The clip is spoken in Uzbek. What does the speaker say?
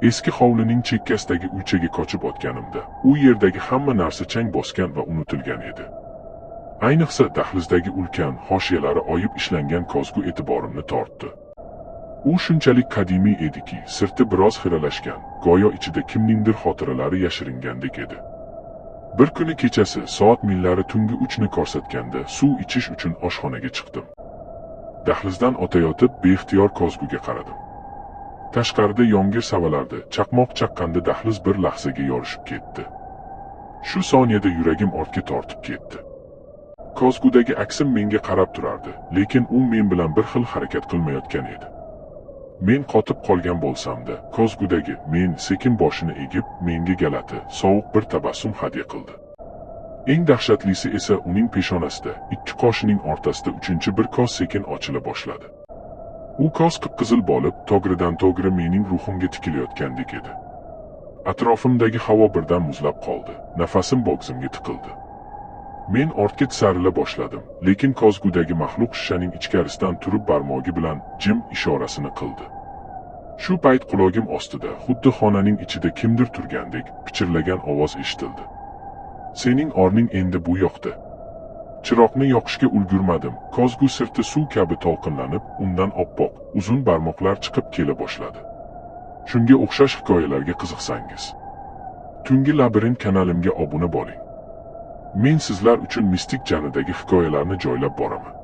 Eski hovlining chekkasidagi uychaga qochib o'tganimda, u yerdagi hamma narsa chang bosgan va unutilgan edi. Ayniqsa dahlizdagi ulkan, hoshiyalari oyib ishlangan kozgu e'tiborimni tortdi. U shunchalik qadimiy ediki, sirti biroz xiralashgan, go'yo ichida kimningdir xotiralari yashiringandek edi. Bir kuni kechasi soat millari tungi 3ni ko'rsatganda suv ichish uchun oshxonaga chiqdim. Dahlizdan o'tayotib beixtiyor kozguga qaradim. Tashqarida yomg'ir savalardi, chaqmoq chaqqanda dahliz bir lahzaga yorishib ketdi. Shu soniyada yuragim ortga tortib ketdi. Kozgudagi aksim menga qarab turardi, lekin u men bilan bir xil harakat qilmayotgan edi. Men qotib qolgan bo'lsam-da, kozgudagi men sekin boshini egib, menga galati, sovuq bir tabassum hadya qildi. Eng dahshatlisi esa uning peshonasida, ikki qoshining o'rtasida uchinchi bir koz sekin ochila boshladi. U koz qip-qizil bo'lib, to'g'ridan-to'g'ri mening ruhimga tikilayotgandek edi. Atrofimdagi havo birdan muzlab qoldi, nafasim bo'g'zimga tiqildi. Men ortga tisarila boshladim, lekin kozgudagi maxluq shishaning ichkarisidan turib barmog'i bilan jim ishorasini qildi. Shu payt qulog'im ostida xuddi xonaning ichida kimdir turgandek pichirlagan ovoz eshitildi. Sening o'rning endi bu yoqda. Chiroqni yoqishga ulgurmadim. Kozgu sirti suv kabi to'lqinlanib, undan oppoq, uzun barmoqlar chiqib kela boshladi. Shunga o'xshash hikoyalarga qiziqsangiz, Tungi labirint kanalimga obuna bo'ling. Men sizlar uchun mistik janridagi hikoyalarni joylab boraman.